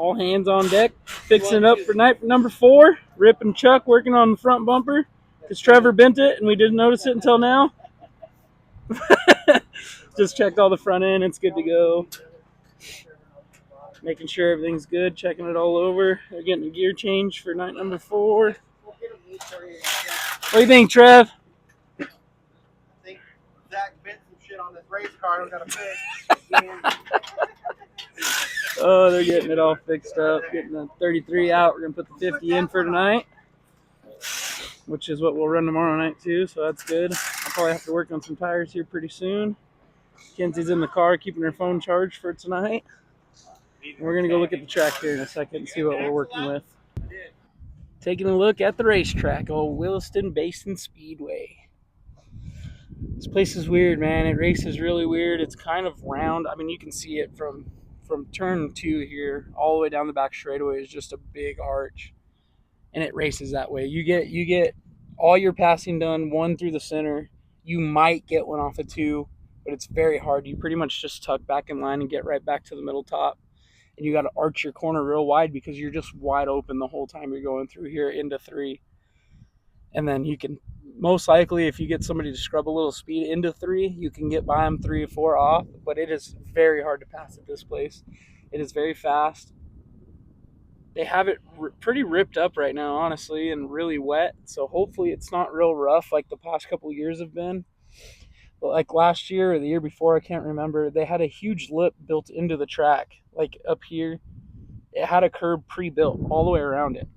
All hands on deck, fixing it up for night number 4. Rip and Chuck working on the front bumper because Trevor bent it and we didn't notice it until now. Just checked all the front end. It's good to go. Making sure everything's good, checking it all over. They're getting a gear change for night number 4. What do you think, Trev? I think Zach bent some shit on this race car. We got to fix. Oh, they're getting it all fixed up, getting the 33 out. We're going to put the 50 in for tonight, which is what we'll run tomorrow night too, so that's good. I'll probably have to work on some tires here pretty soon. Kenzie's in the car keeping her phone charged for tonight. And we're going to go look at the track here in a second and see what we're working with. Taking a look at the racetrack, old Williston Basin Speedway. This place is weird, man. It races really weird. It's kind of round. I mean, you can see it from turn 2 here all the way down the back straightaway is just a big arch, and it races that way. You get all your passing done 1 through the center. You might get 1 off of 2, but it's very hard. You pretty much just tuck back in line and get right back to the middle top, and you got to arch your corner real wide because you're just wide open the whole time you're going through here into 3. And then you can most likely, if you get somebody to scrub a little speed into 3, you can get by them 3 or 4 off, but it is very hard to pass at this place. It is very fast. They have it pretty ripped up right now, honestly, and really wet, so hopefully it's not real rough like the past couple years have been. But like last year or the year before, I can't remember, they had a huge lip built into the track, like up here. It had a curb pre-built all the way around it.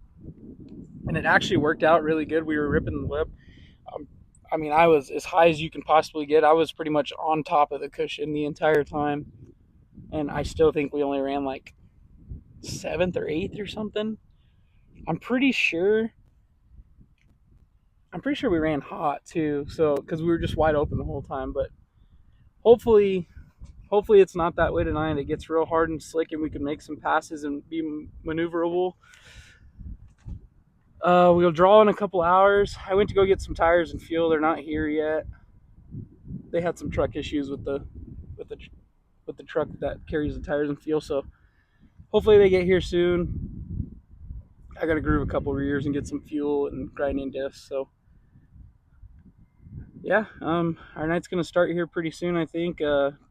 And it actually worked out really good. We were ripping the lip. I mean, I was as high as you can possibly get. I was pretty much on top of the cushion the entire time. And I still think we only ran like 7th or 8th or something. I'm pretty sure we ran hot too. So, because we were just wide open the whole time. But hopefully it's not that way tonight. It gets real hard and slick and we can make some passes and be maneuverable. We'll draw in a couple hours. I went to go get some tires and fuel. They're not here yet. They had some truck issues with the truck that carries the tires and fuel, so hopefully they get here soon. I gotta groove a couple rears and get some fuel and grinding discs. So yeah, our night's gonna start here pretty soon. I think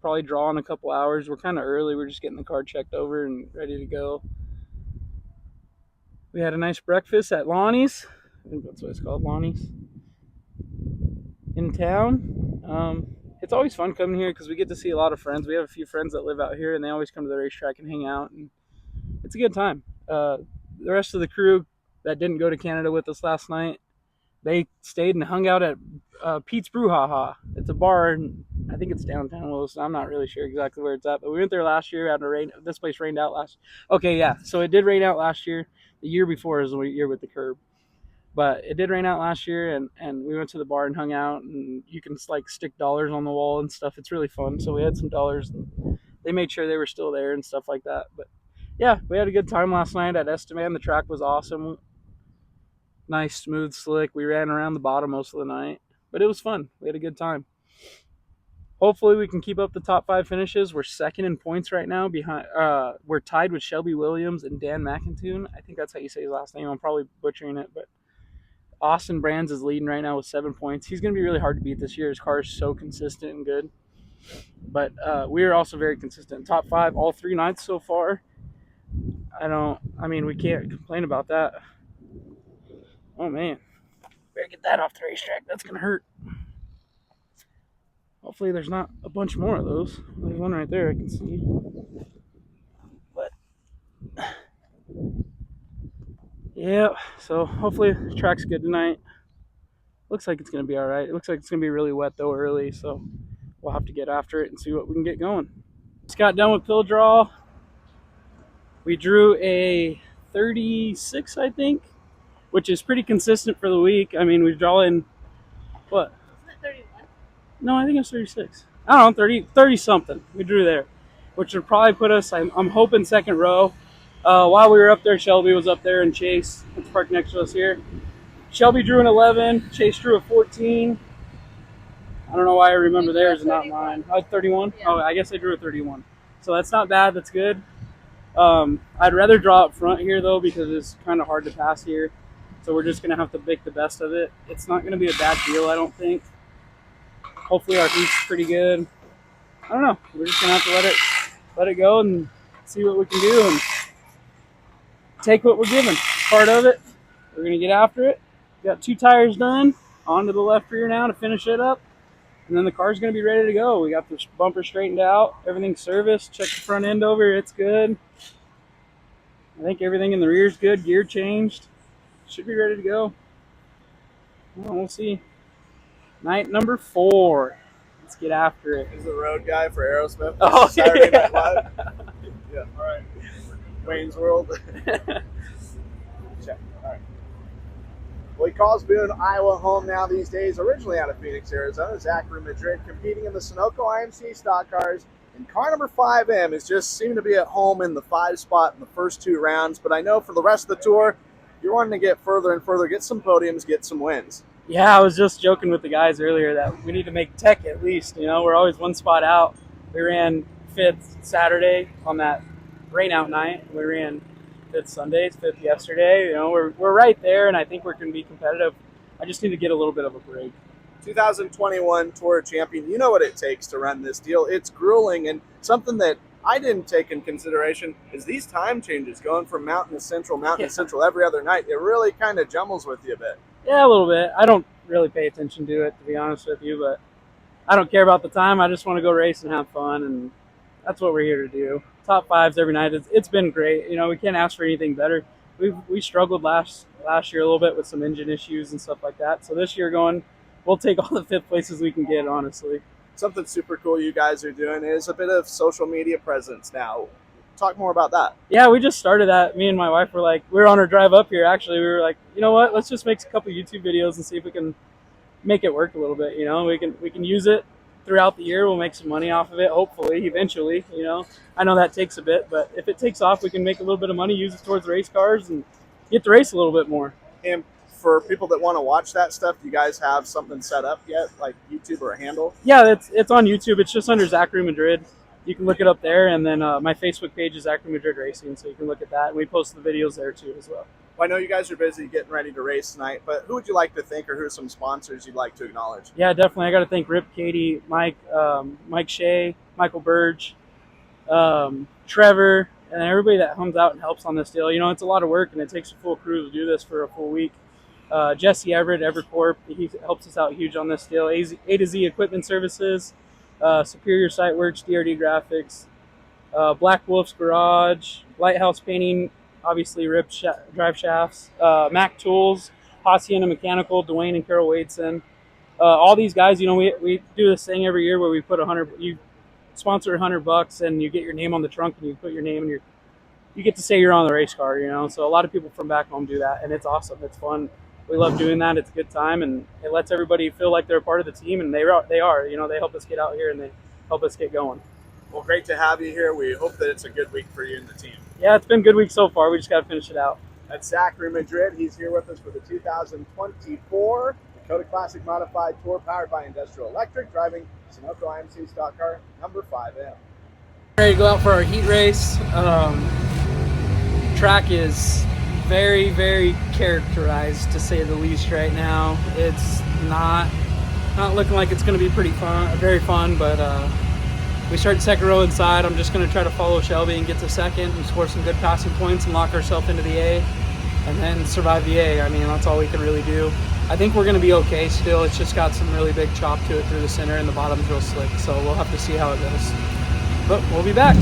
probably draw in a couple hours. We're kind of early. We're just getting the car checked over and ready to go. We had a nice breakfast at Lonnie's. I think that's what it's called, Lonnie's, in town. It's always fun coming here because we get to see a lot of friends. We have a few friends that live out here, and they always come to the racetrack and hang out, and it's a good time. The rest of the crew that didn't go to Canada with us last night, they stayed and hung out at Pete's Brouhaha. It's a bar, and I think it's downtown Williston. I'm not really sure exactly where it's at, but we went there last year. Had a rain. This place rained out last. Okay, yeah. So it did rain out last year. The year before is the year with the curb, but it did rain out last year, and we went to the bar and hung out, and you can like stick dollars on the wall and stuff. It's really fun. So we had some dollars, and they made sure they were still there and stuff like that. But yeah, we had a good time last night at Esteban. The track was awesome. Nice, smooth, slick. We ran around the bottom most of the night, but it was fun. We had a good time. Hopefully we can keep up the top 5 finishes. We're 2nd in points right now. We're tied with Shelby Williams and Dan McIntoon. I think that's how you say his last name. I'm probably butchering it, but Austin Brands is leading right now with 7 points. He's going to be really hard to beat this year. His car is so consistent and good. But we are also very consistent. Top 5 all 3 nights so far. We can't complain about that. Oh, man. Better get that off the racetrack. That's going to hurt. Hopefully there's not a bunch more of those. There's one right there I can see. But yeah, so hopefully the track's good tonight. Looks like it's going to be all right. It looks like it's going to be really wet though early, so we'll have to get after it and see what we can get going. Just got done with pill draw. We drew a 36, I think, which is pretty consistent for the week. I mean, we draw in, what? No, I think it's 36. I don't know, 30 something. We drew there, which would probably put us, I'm hoping, 2nd row. While we were up there, Shelby was up there and Chase, it's parked next to us here. Shelby drew an 11. Chase drew a 14. I don't know why I remember theirs and not mine. 31? Yeah. Oh, I guess I drew a 31. So that's not bad. That's good. I'd rather draw up front here though because it's kind of hard to pass here. So we're just gonna have to make the best of it. It's not gonna be a bad deal, I don't think. Hopefully our heat's pretty good. I don't know. We're just gonna have to let it go and see what we can do and take what we're given. Part of it. We're gonna get after it. Got 2 tires done. Onto the left rear now to finish it up. And then the car's gonna be ready to go. We got the bumper straightened out, everything's serviced, check the front end over, it's good. I think everything in the rear is good, gear changed. Should be ready to go. Well, we'll see. Night number 4. Let's get after it. He's the road guy for Aerosmith. Oh, Saturday yeah. Night Live. Yeah, all right. Wayne's World. Check. All right. Well, he calls Boone, Iowa home now these days. Originally out of Phoenix, Arizona, Zachary Madrid competing in the Sunoco IMC stock cars. And car number 5M is just seeming to be at home in the 5 spot in the first 2 rounds. But I know for the rest of the tour, you're wanting to get further and further, get some podiums, get some wins. Yeah, I was just joking with the guys earlier that we need to make tech at least. You know, we're always 1 spot out. We ran 5th Saturday on that rain out night. We ran 5th Sunday, 5th yesterday. You know, we're right there, and I think we're going to be competitive. I just need to get a little bit of a break. 2021 Tour Champion, you know what it takes to run this deal. It's grueling, and something that I didn't take in consideration is these time changes, going from mountain to central every other night. It really kind of jumbles with you a bit. Yeah, a little bit. I don't really pay attention to it, to be honest with you, but I don't care about the time. I just want to go race and have fun, and that's what we're here to do. Top 5s every night. It's been great. You know, we can't ask for anything better. We struggled last year a little bit with some engine issues and stuff like that. So this year we'll take all the 5th places we can get, honestly. Something super cool you guys are doing is a bit of social media presence now. Talk more about that. Yeah, we just started that. Me and my wife were like, we were on our drive up here, actually. We were like, you know what? Let's just make a couple YouTube videos and see if we can make it work a little bit. You know, we can use it throughout the year. We'll make some money off of it, hopefully, eventually. You know, I know that takes a bit, but if it takes off, we can make a little bit of money, use it towards race cars, and get to race a little bit more. And for people that want to watch that stuff, do you guys have something set up yet, like YouTube or a handle? Yeah, it's on YouTube. It's just under Zachary Madrid. You can look it up there, and then my Facebook page is Zachary Madrid Racing, so you can look at that. And we post the videos there too as well. Well, I know you guys are busy getting ready to race tonight, but who would you like to thank, or who are some sponsors you'd like to acknowledge? Yeah, definitely. I got to thank Rip, Katie, Mike, Mike Shea, Michael Burge, Trevor, and everybody that comes out and helps on this deal. You know, it's a lot of work, and it takes a full crew to do this for a full week. Jesse Everett, Evercorp, he helps us out huge on this deal. A to Z Equipment Services, Superior Site Works, DRD Graphics, Black Wolf's Garage, Lighthouse Painting, obviously Rip Drive Shafts, Mac Tools, Hacienda Mechanical, Dwayne and Carol Wadeson. All these guys, you know, we do this thing every year where we put you sponsor $100 and you get your name on the trunk and you put your name and you get to say you're on the race car, you know. So a lot of people from back home do that, and it's awesome. It's fun. We love doing that. It's a good time, and it lets everybody feel like they're a part of the team, and they are. You know, they help us get out here and they help us get going. Well, great to have you here. We hope that it's a good week for you and the team. Yeah, it's been a good week so far. We just got to finish it out. That's Zachary Madrid. He's here with us for the 2024 Dakota Classic Modified Tour, powered by Industrial Electric, driving Sunoco IMC stock car number 5M. Ready to go out for our heat race. Track is very, very characterized, to say the least, right now. It's not looking like it's going to be very fun, but we start second row inside. I'm just going to try to follow Shelby and get to second and score some good passing points and lock ourselves into the A and then survive the A. I mean, that's all we can really do. I think we're going to be okay still. It's just got some really big chop to it through the center, and the bottom's real slick, so we'll have to see how it goes. But we'll be back.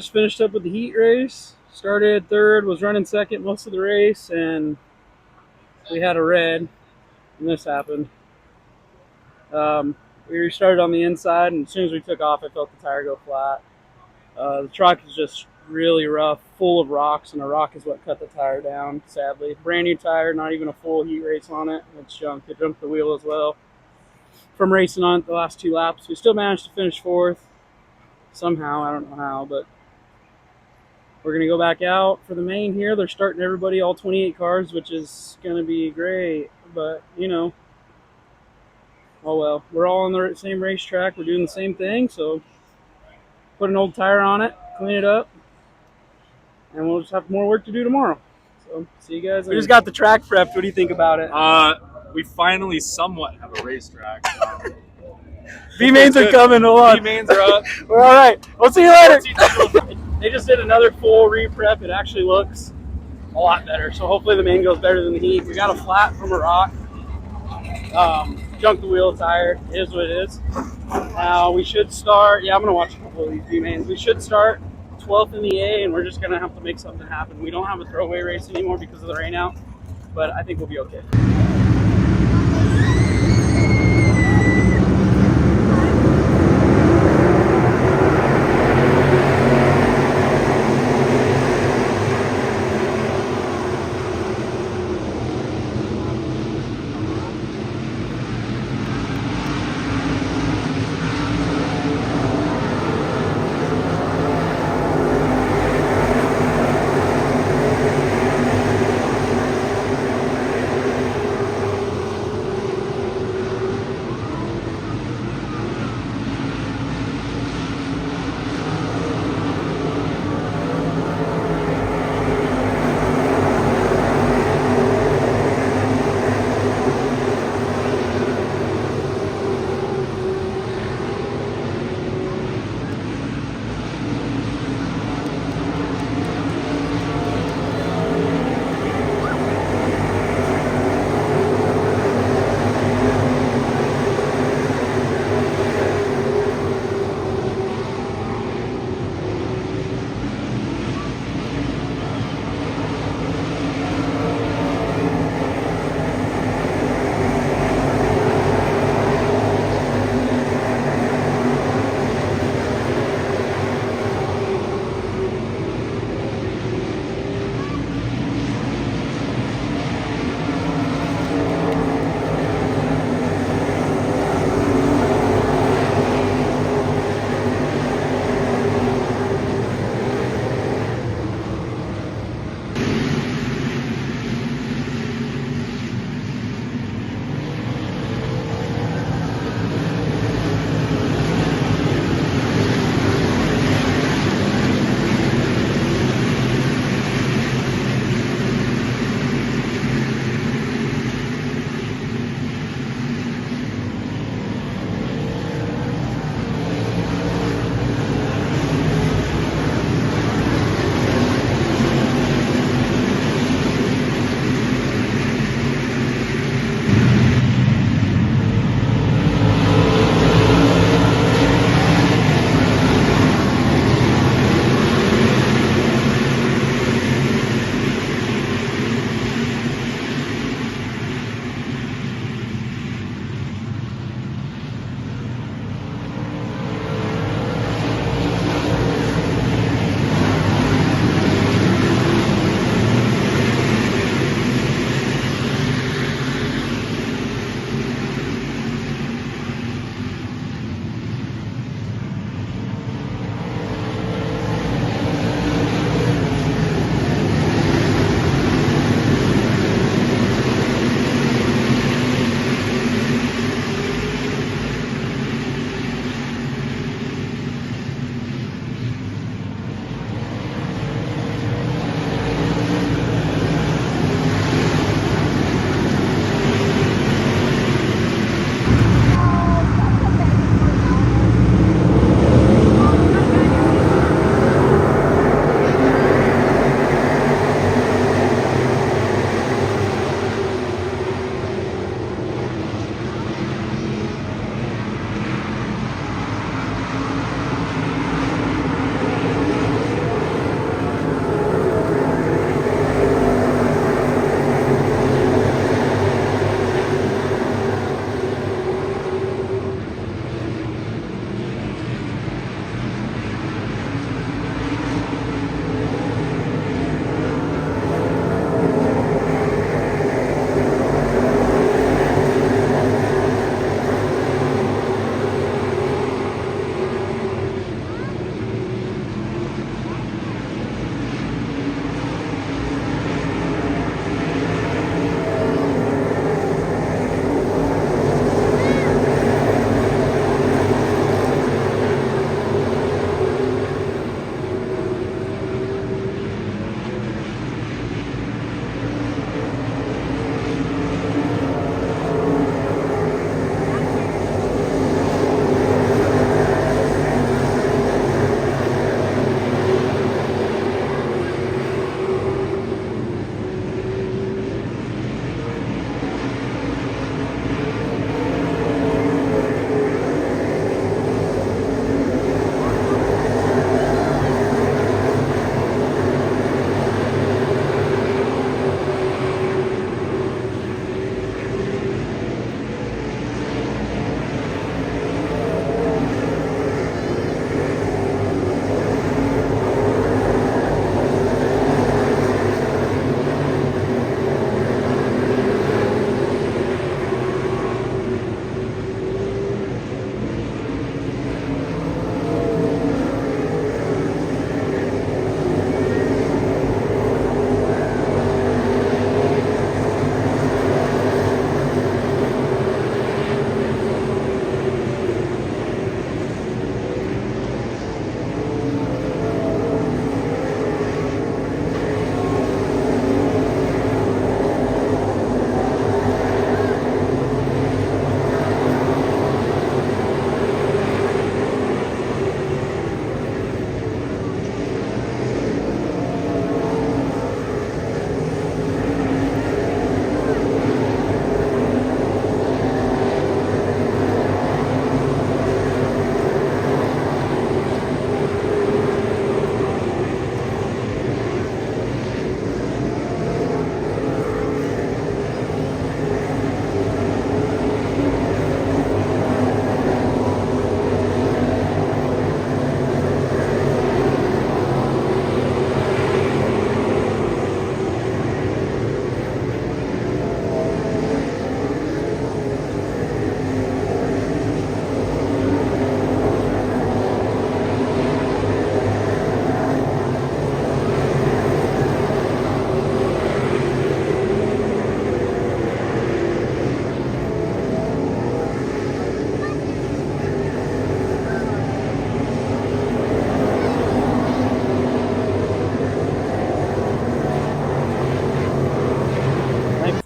just finished up with the heat race. Started third, was running second most of the race, and we had a red, and this happened. We restarted on the inside, and as soon as we took off, I felt the tire go flat. The truck is just really rough, full of rocks, and a rock is what cut the tire down, sadly. Brand new tire, not even a full heat race on it. It's junked. It jumped the wheel as well. From racing on it the last 2 laps, we still managed to finish fourth. Somehow, I don't know how, but we're going to go back out for the main here. They're starting everybody, all 28 cars, which is going to be great, but, you know, oh well. We're all on the same racetrack. We're doing the same thing, so put an old tire on it, clean it up, and we'll just have more work to do tomorrow. So, see you guys. We just got the track prepped. What do you think about it? We finally somewhat have a racetrack. B-mains are coming. Hold on. B-mains are up. We're all right. We'll see you later. They just did another full re-prep. It actually looks a lot better. So hopefully the main goes better than the heat. We got a flat from a rock. Junked the wheel tire. It is what it is. Now we should start. Yeah, I'm gonna watch a couple of these B-mains. We should start 12th in the A, and we're just gonna have to make something happen. We don't have a throwaway race anymore because of the rain out, but I think we'll be okay.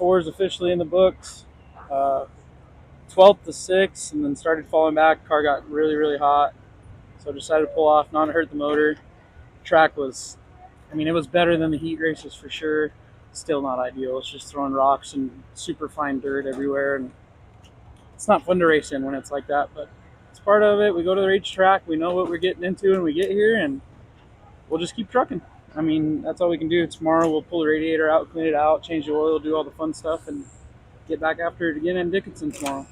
4 is officially in the books. 12th to 6, and then started falling back. Car got really, really hot, so I decided to pull off, not hurt the motor. Track was, I mean, it was better than the heat races for sure. Still not ideal. It's just throwing rocks and super fine dirt everywhere, and it's not fun to race in when it's like that, but it's part of it. We go to the racetrack, we know what we're getting into when we get here, and we'll just keep trucking. I mean, that's all we can do. Tomorrow we'll pull the radiator out, clean it out, change the oil, do all the fun stuff, and get back after it again in Dickinson tomorrow.